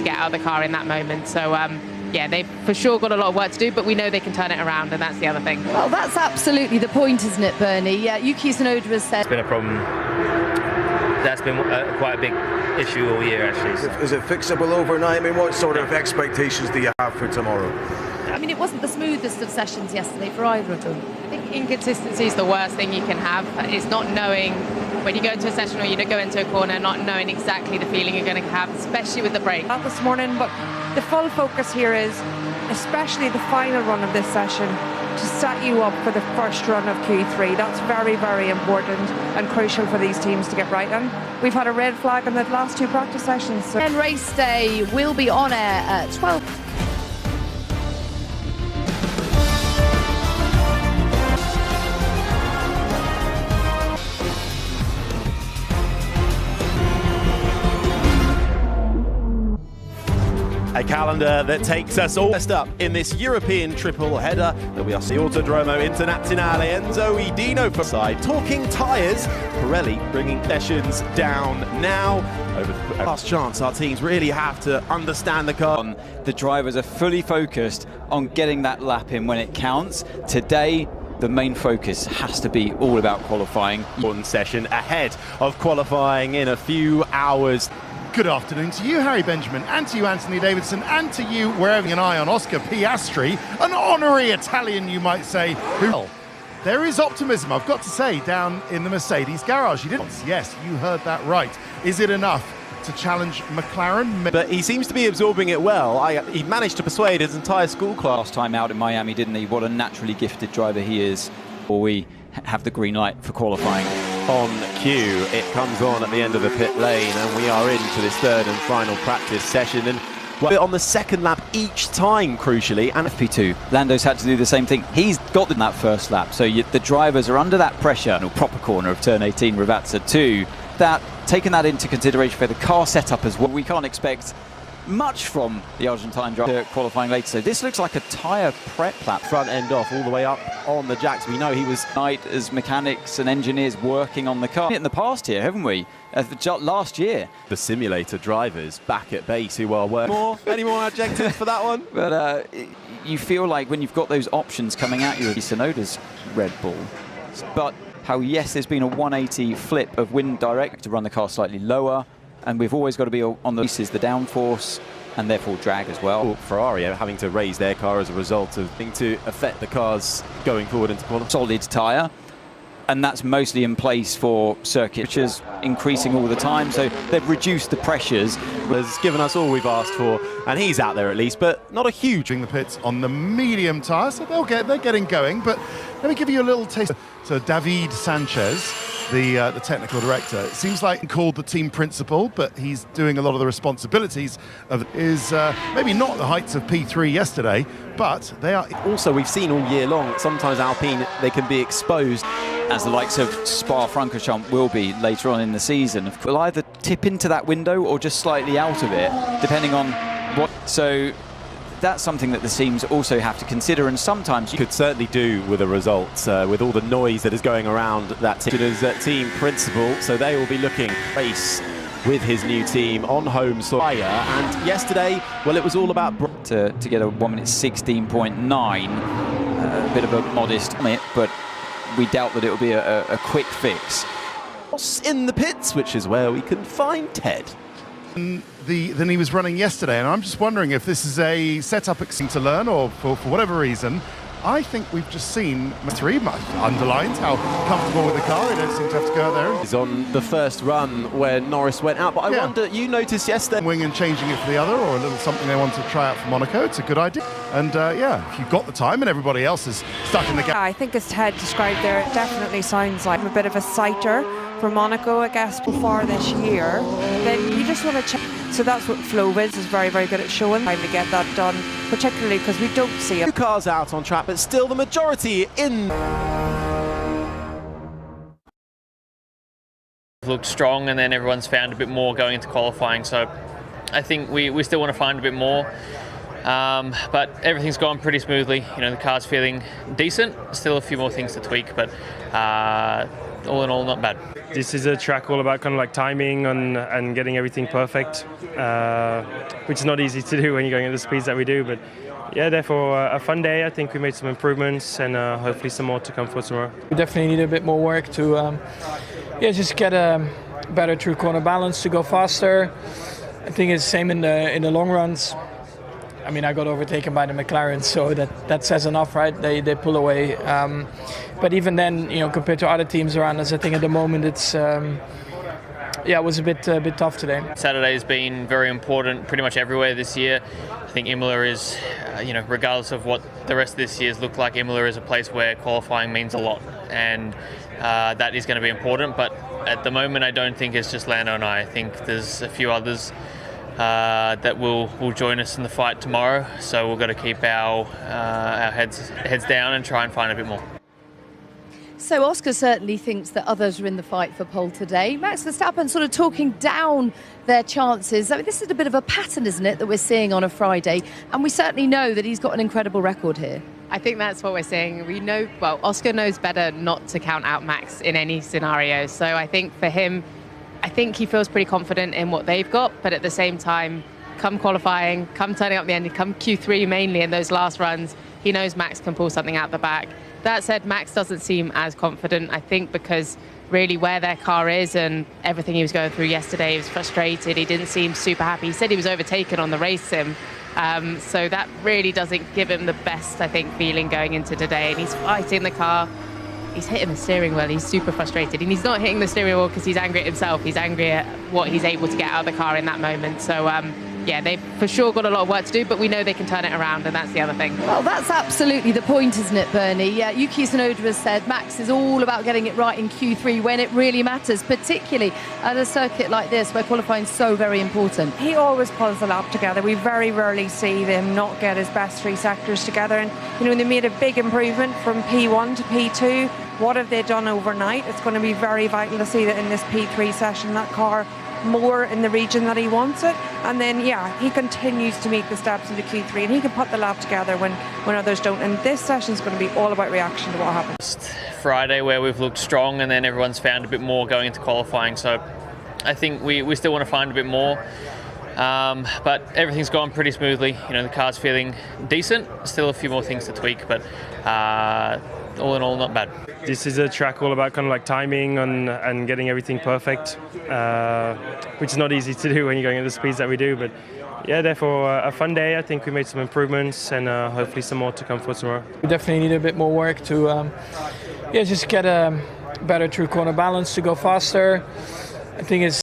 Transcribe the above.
get out of the car in that moment. So yeah, they've for sure got a lot of work to do, but we know they can turn it around, and that's the other thing. Well, that's absolutely the point, isn't it, Bernie? Yeah, Yuki Tsunoda has said it's been a problem. That's been quite a big issue all year, actually. Is it fixable overnight? I mean, what sort of expectations do you have for tomorrow? I mean, it wasn't the smoothest of sessions yesterday for either of them. I think inconsistency is the worst thing you can have. It's not knowing when you go into a session or you go into a corner, not knowing exactly the feeling you're going to have, especially with the brake. Not this morning, but the full focus here is, especially the final run of this session, to set you up for the first run of Q3. That's very, very important and crucial for these teams to get right on. We've had a red flag in the last 2 practice sessions. So. And race day will be on air at 12. A calendar that takes us all up in this European triple header that we are seeing Autodromo Internazionale Enzo Edino for side. Talking tyres, Pirelli bringing sessions down now. Over the last chance, our teams really have to understand the car. The drivers are fully focused on getting that lap in when it counts. Today, the main focus has to be all about qualifying. One session ahead of qualifying in a few hours. Good afternoon to you, Harry Benjamin, and to you, Anthony Davidson, and to you, we're having an eye on Oscar Piastri, an honorary Italian, you might say. Who, there is optimism, I've got to say, down in the Mercedes garage. He didn't. Yes, you heard that right. Is it enough to challenge McLaren? But he seems to be absorbing it well. He managed to persuade his entire school class. Last time out in Miami, didn't he? What a naturally gifted driver he is. Or we have the green light for qualifying. On cue, it comes on at the end of the pit lane, and we are into this third and final practice session. And we're on the second lap each time, crucially. And FP2, Lando's had to do the same thing. He's got that first lap, so the drivers are under that pressure. No proper corner of turn 18, Ravazza 2. That taking that into consideration for the car setup as well. We can't expect much from the Argentine driver qualifying later. So this looks like a tyre prep lap. Front end off all the way up on the jacks. We know he was night as mechanics and engineers working on the car. In the past here, haven't we? Last year. The simulator drivers back at base who are working. Any more adjectives for that one? But you feel like when you've got those options coming at you, Tsunoda's Red Bull. But how, yes, there's been a 180 flip of wind direct to run the car slightly lower. And we've always got to be on the pieces, the downforce, and therefore drag as well. Ferrari are having to raise their car as a result of things to affect the cars going forward into qualifying. Solid tyre, and that's mostly in place for circuit, which is increasing all the time. So they've reduced the pressures. Has given us all we've asked for, and he's out there at least, but not a huge. The pits on the medium tyre, so they're getting going. But let me give you a little taste. So David Sanchez, the technical director, it seems like called the team principal, but he's doing a lot of the responsibilities of maybe not the heights of P3 yesterday, but they are. Also, we've seen all year long, sometimes Alpine, they can be exposed. As the likes of Spa-Francorchamps will be later on in the season. Will either tip into that window or just slightly out of it, depending on what. So that's something that the teams also have to consider, and sometimes you could certainly do with a result with all the noise that is going around that team. As team principal, so they will be looking race with his new team on home soil. And yesterday, well, it was all about to get a 1 minute 16.9, a bit of a modest minute, but we doubt that it will be a quick fix. In the pits, which is where we can find Ted. Than he was running yesterday, and I'm just wondering if this is a setup to learn, or for whatever reason. I think we've just seen three underlined how comfortable with the car. They don't seem to have to go out there. He's on the first run where Norris went out, but I wonder, you noticed yesterday wing and changing it for the other, or a little something they want to try out for Monaco. It's a good idea, and yeah, if you've got the time and everybody else is stuck in the gap. I think as Ted described there, it definitely sounds like a bit of a sighter for Monaco, I guess, before this year. Then you just want to check. So that's what Flovids is very, very good at showing. Time to get that done, particularly because we don't see it. Two cars out on track, but still the majority in. Looked strong, and then everyone's found a bit more going into qualifying. So I think we still want to find a bit more. But everything's gone pretty smoothly. You know, the car's feeling decent. Still a few more things to tweak, but all in all, not bad. This is a track all about kind of like timing and getting everything perfect, which is not easy to do when you're going at the speeds that we do. But yeah, therefore a fun day. I think we made some improvements and hopefully some more to come for tomorrow. We definitely need a bit more work to just get a better true corner balance, to go faster. I think it's the same in the long runs. I mean, I got overtaken by the McLaren, so that says enough, right? They pull away. But even then, compared to other teams around us, I think at the moment it's it was a bit tough today. Saturday's been very important pretty much everywhere this year. I think Imola is, regardless of what the rest of this year's looked like, Imola is a place where qualifying means a lot, and that is going to be important. But at the moment, I don't think it's just Lando and I. I think there's a few others that will join us in the fight tomorrow. So we've got to keep our heads down and try and find a bit more. So Oscar certainly thinks that others are in the fight for pole today. Max Verstappen sort of talking down their chances. I mean, this is a bit of a pattern, isn't it, that we're seeing on a Friday? And we certainly know that he's got an incredible record here. I think that's what we're seeing. We know, well, Oscar knows better not to count out Max in any scenario. So I think for him, I think he feels pretty confident in what they've got, but at the same time, come qualifying, come turning up the end, come Q3 mainly in those last runs, he knows Max can pull something out the back. That said, Max doesn't seem as confident, I think, because really where their car is and everything he was going through yesterday, he was frustrated, he didn't seem super happy. He said he was overtaken on the race sim, so that really doesn't give him the best, I think, feeling going into today, and he's fighting the car. He's hitting the steering wheel, he's super frustrated, and he's not hitting the steering wheel because he's angry at himself, he's angry at what he's able to get out of the car in that moment. So yeah, they've for sure got a lot of work to do, but we know they can turn it around, and that's the other thing. Well, that's absolutely the point, isn't it, Bernie? Yeah, Yuki Tsunoda has said Max is all about getting it right in Q3 when it really matters, particularly at a circuit like this where qualifying is so very important. He always pulls the lap together. We very rarely see them not get his best three sectors together. And, they made a big improvement from P1 to P2. What have they done overnight? It's going to be very vital to see that in this P3 session, that car more in the region that he wants it, and then he continues to meet the steps into Q3, and he can put the lap together when others don't, and this session is going to be all about reaction to what happens. Friday where we've looked strong and then everyone's found a bit more going into qualifying, so I think we still want to find a bit more, but everything's gone pretty smoothly. The car's feeling decent, still a few more things to tweak, but all in all, not bad. This is a track all about kind of like timing and getting everything perfect, which is not easy to do when you're going at the speeds that we do. But yeah, therefore a fun day. I think we made some improvements and hopefully some more to come for tomorrow. We definitely need a bit more work to just get a better true corner balance, to go faster. I think it's